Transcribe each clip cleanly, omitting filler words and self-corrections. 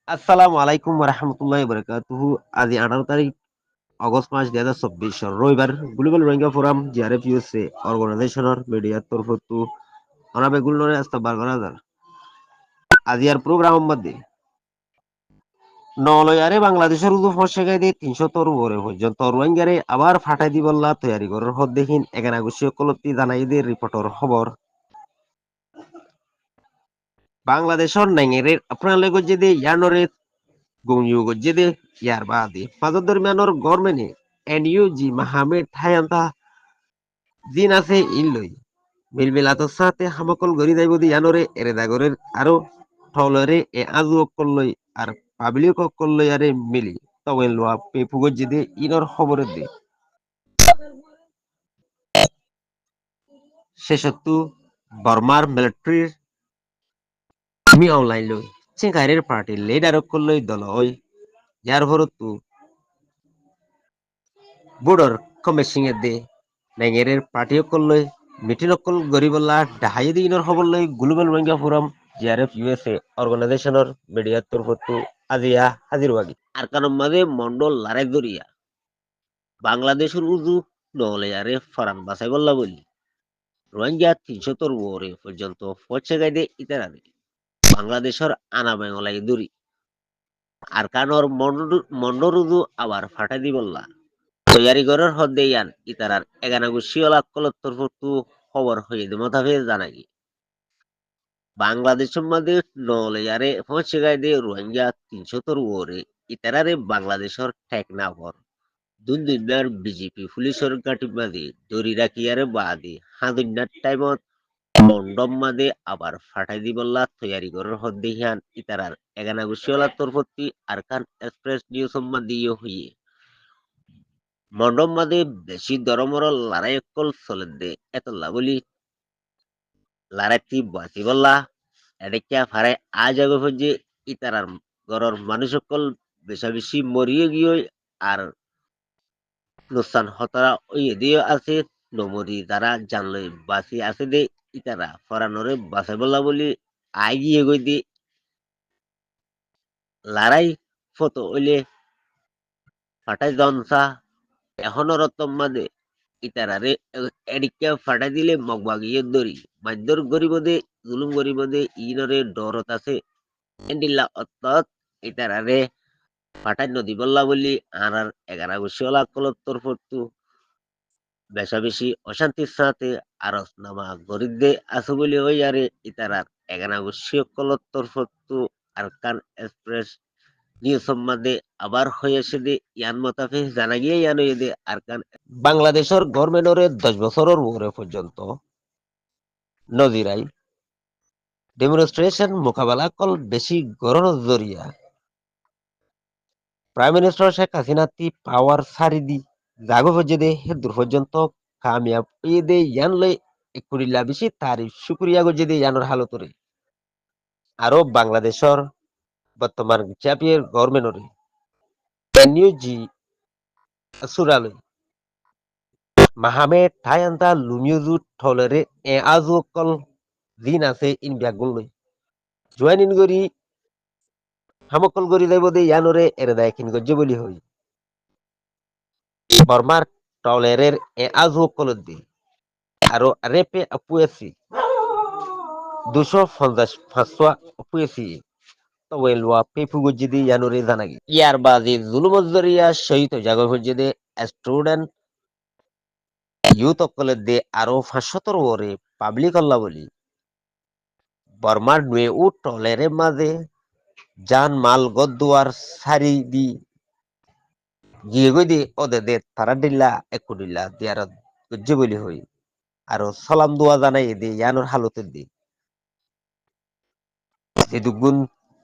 আসসালামু আলাইকুম রহমতুল্লাহ বরকাতুহু। আজি 18 তারিখ অগস্ট মাস 2024 রবিবার global Rohingya forum GRF USA অর্গানাইজেশনের মিডিয়ার তরফতু অনাবে গুলনরে আস্তাবার করা যার আজি আর প্রোগ্রাম মধ্যে নলয়ারে বাংলাদেশের উদু ফসেগাই দিয়ে 300 উপরে পর্যন্ত রোহিঙ্গারে আবার ফাটাই দিবল্লা তৈরি করার হদ দেখিন এগানা গুছিয়ে কলতি জানাইদের রিপোর্টর খবর বাংলাদেশের নাইঙেরে আপনার লেগে যদি ইয়ানরে gungyu jede yar baadi মাজত দরমিয়ানৰ গভর্নমেন্টে এনইউজি মাহামেদ থায়ান্তা দিন আছে ইলই মিলমিলাতো সাথে হামকল গরি যাইব দি ইয়ানরে এরেদাগরের আরো ঠলরে এ আজু অকলই আর পাবলিক অকলই আরে মিলি তবেন লোয়া পেফুগো জেদে ইনর খবরে দে শেষত্তু বর্মার মিলিটারির মি অনলাইন লই চেঙ্গাইরের পার্টি লিডার অকলই দল ওই ইয়ার ভরতু বুড়র কমেসিংয়ে দে নেগেরের পার্টি অকলই মিটিং অকল গরিবল্লা ডাহাই দিনৰ খবৰলৈ global Rohingya forum GRF USA অর্গানাইজেশনের মিডিয়ার তরফতু আজিয়া হাজির বাগি আর কারণ মাঝে মন্ডল লারে দরিয়া বাংলাদেশের উজু নহলে আরে ফরান বাসাই বললা বলি রোহিঙ্গা 300 ওরে পর্যন্ত পৌঁছে গাইদে ইতারারে বাংলাদেশের আনা বেঙ্গলাই দূরি আর কানর মন্ডর উজু আবার ফাটাই দি বললা তৈয়ারি করার হদ্দে ইয়ান ইতারার এগানা গুছিওলা কলত্তর ফটু খবর হয়ে মোতাবে জানাগি বাংলাদেশের মধ্যে নলেয়ারে পৌঁছে গাইদে রোহিঙ্গা 300 ওরে ইতারারে বাংলাদেশের টেকনাফর দুনিয়ার বিজেপি পুলিশের গাটি মাঝে দড়ি রাখিয়ারে বাদে হাদুন্যার টাইমত মন্ডম মাঝে আবার ফাটাই দি বললা তৈয়ারি করার হদ্দে ইয়ান ইতারার এগানা গুছিওলা তরফতি আরকান এক্সপ্রেস নিউজ সম্বন্ধীয় হইয়ে মন্ডপ মাঝে বেশি দরমর লড়াই অকল চলে দে এত লাভলি লড়াইটি বাঁচি বললা এদিকে ফারে আজ আগে হচ্ছে ইতারার ঘরের মানুষ অকল বেশা বেশি মরিয়ে গিয়ে আর নুকসান হতরা ওই এদিও আছে নমরি তারা জানলে বাঁচি আছে দে ইতারা ফরানোরে বাঁচাই বললা বলি আই গিয়ে গই দি লড়াই ফটো ওইলে ফাটাই দনসা এখনো রতম মাঝে ইতারারে এদিকে ফাটাই দিলে মগবাগিয়ে দড়ি মাইদর গরিবদে জুলুম গরিবদে ইনরে ডরত আছে এন্ডিল্লা অত্তত ইতারারে ফাটাই নদী বললা বলি আর 11 কলত্তর ফটু বেশা বেশি অশান্তির সাথে আরস নামা গরিবদে আছে বলি ওই আরে ইতারার 11 কলত্তর ফটু আরকান এক্সপ্রেস নিউজ সম্বন্ধে আবার হয়েছে দে ইয়ান মোতাফে জানা গিয়ে ইয়ান দে আরকান বাংলাদেশের গভর্নমেন্টের 10 বছরের উপরে পর্যন্ত নজিরাই ডেমনস্ট্রেশন মোকাবেলা কল বেশি গরণ জরিয়া প্রাইম মিনিস্টার শেখ হাসিনা তি পাওয়ার সারি দি জাগো পর্যদে দূর পর্যন্ত কামিয়াব দে ইয়ান লই একুরিল্লা বেশি তারিফ শুক্রিয়া গজে দে ইয়ানোর হালতরে আরো বাংলাদেশের বর্তমান জাতীয় গভর্নমেন্টরে এনইউজি সুরালই মাহামে ঠায়ান্তা লুমিউজু ঠলরে এ আজু কল দিন আছে ইন ব্যাগুল লই জয়েন ইন গরি হামকল গরি যাইব দে ইয়ানোরে এরে দায় কিন গজ্জে বলি হই বর্মার টলেরের এ আজু কল দি আরো রেপে আপুয়েছি 250 আপুয়েছি তবে লোয়া পেপু গজ্জে দি ইয়ানোরে জানাগি ইয়ার বাজি জুলুমজরিয়া শহীদ জাগর গজ্জে দে স্টুডেন্ট ইউথ অকলে দে আরো 500 ওরে পাবলিক আল্লাহ বলি বর্মার নুয়ে উ টলেরে মাঝে জান মাল গদুয়ার সারি দি গিয়ে গই দি ওদে দে তারা দিল্লা একু দিল্লা দিয়ার গজ্জে বলি হই আরো সালাম দোয়া জানাই দি ইয়ানোর হালতে দি এদুগুন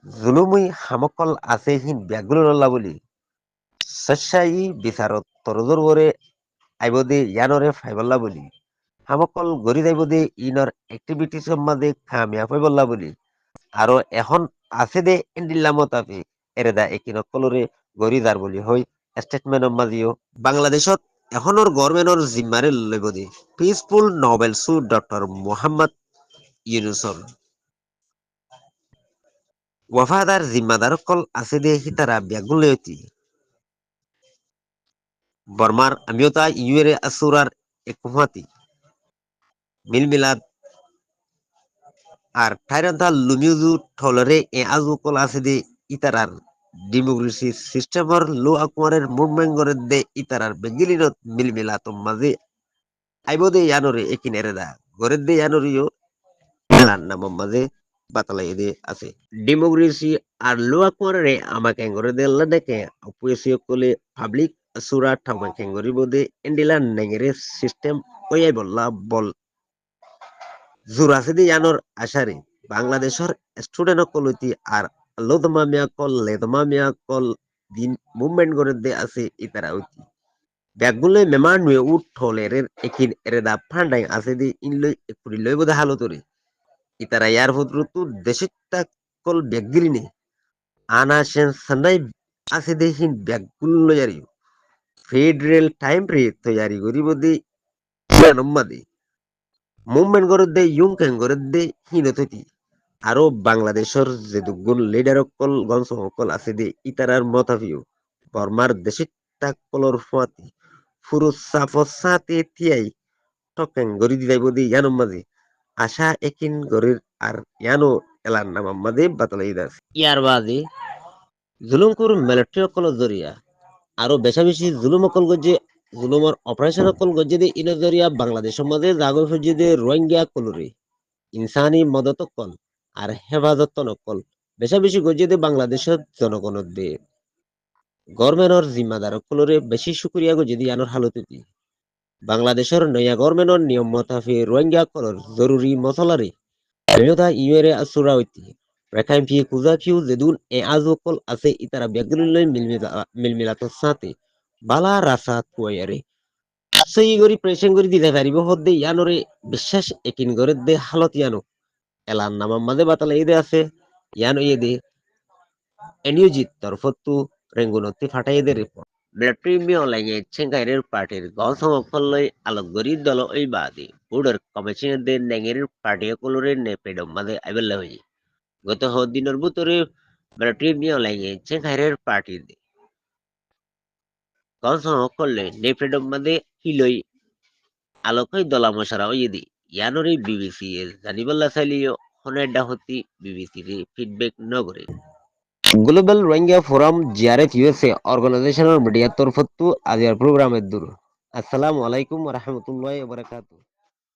জুলুমুই হামকল আছে হিন ব্যাগুল্লাহ বলি সসাই বিচারত তরজর ওরে আইব দি ইয়ানোরে ফাইবল্লা বলি হামকল গরি যাইব দি ইনর এক্টিভিটিস মাঝে কামিয়া ফাইবল্লা বলি আরো এখন আছে দে ইন্ডিল্লা মতাফি এরেদা একিন কলরে গরিদার বলি হই স্টেটমেন্ট মাজিও বাংলাদেশত এখনৰ গভর্নমেন্টর জিম্মারে লইব দি পিসফুল নোবেল সু ডক্টর মোহাম্মদ ইউনুসর ওয়াফাদার জিম্মাদার কল আছে দে হিতারা ব্যাগুলতি বর্মার আমিওতা ইউরে আসুরার একমাতি মিলমিলাত আর ঠাইরান্তা লুমিউজু ঠলরে এ আজু কল আছে দে ইতারার ডেমোক্রেসি সিস্টেমর লো আকমারের মুভমেন্ট করে দে ইতারার বেগিলিনত মিলমিলাত মাঝে আইবদে ইয়ানরে একিনেরে দা গরে দে ইয়ানরিও এলার নাম মাঝে বাতালাই দে আছে ডেমোক্রেসি আর লো আকমারে আমাকে গরে দে দেখে অপুয়েসিও কলে পাবলিক সুরা ঠামা খেঙ্গরি বদে এন্ডিলা নেগেরে সিস্টেম ওয়াই বললা বল জুরাসিদি ইয়ানোর আশারে বাংলাদেশের স্টুডেন্ট কলতি আর লোদমামিয়া কল লেদমামিয়া কল দিন মুভমেন্ট করে দে আছে ইতারা উতি ব্যাগুলে মেমান নুয়ে উঠ ঠলের একিন এরেদা ফান্ডাই আছে দি ইনলই একুরি লই বোধ হালতরে ইতারা ইয়ার ভদ্রতু দেশিতা কল ব্যাগগিরিনে আনা সেন সান্দাই আছে দি হিন ব্যাগুল লয়ারি ফেডারেল টাইম রে তৈয়ারি করিব দি নম্মাদি মুভমেন্ট করে দে ইউং ক্যাং করে দে হিনততি আরো বাংলাদেশের যে দুগুণ লিডার অকল গঞ্জ অকল আছে দে ইতারার মতাভিও বর্মার দেশিক তাকলর ফুয়াতি ফুরু সাফসাতে তিয়াই টকেন গরি দিলাই বদি ইয়ানো মাঝে আশা একিন গরির আর ইয়ানো এলার নাম মাঝে বাতলাই দাস ইয়ার বাদে জুলুমকুর মিলিটারি অকল জরিয়া আরো বেশা বেশি জুলুম অকল গজে জুলুমর অপারেশন অকল গজে দে ইন জরিয়া বাংলাদেশের মাঝে জাগো ফুজি দে রোহিঙ্গা কলরে ইনসানি মদত কল আর হেফাজত নকল বেশা বেশি গজে দে বাংলাদেশের জনগণ দে গভর্নমেন্টর জিম্মাদার কলরে বেশি শুক্রিয়া গজে দি আনোর হালতি বাংলাদেশের নয়া গভর্নমেন্টর নিয়ম মতাফি রোহিঙ্গা কলর জরুরি মশলারে আমিওতা ইউরে আসুরা হইতি রেখাইম ফি কুজা ফিউ যেদুন এ আজকল আছে ইতারা ব্যাগুললৈ মিলমিলাত সাথে বালা রাসা তুয়ারে সেই গরি প্রেশন গরি দিতে পারিব হদ্দে ইয়ানরে বিশ্বাস একিন গরে দে হালত ইয়ানো এলার নামার মাঝে বাতালা এদে আছে ইয়ানো এদে এনিউজিত তরফতু রেঙ্গুনতি ফাটাই এদে রিপোর্ট ব্লাট্রিমিও লাগে চেঙ্গাইরের পার্টির গণসমফললৈ আলোকগরি দল ওই বাদে বুডার কমিশনের দে নেঙের পার্টি কলরে নেপেডম মাঝে আইবেলা হই গত দিনের ভিতরে ব্লাট্রিমিও লাগে চেঙ্গাইরের পার্টির গণসমফললৈ নেপেডম মাঝে হিলই আলোকই দলা মশারা ওই দি ইয়ানরে বিবিসি জানিবল্লা চাইলিও হনেডা হতি বিবিসি রে ফিডব্যাক নগরে global Rohingya forum GRF USA অর্গানাইজেশনের মিডিয়ার তরফতু আজিয়ার প্রোগ্রামের দূর আসসালামু আলাইকুম রহমতুল্লাহ বারাকাতু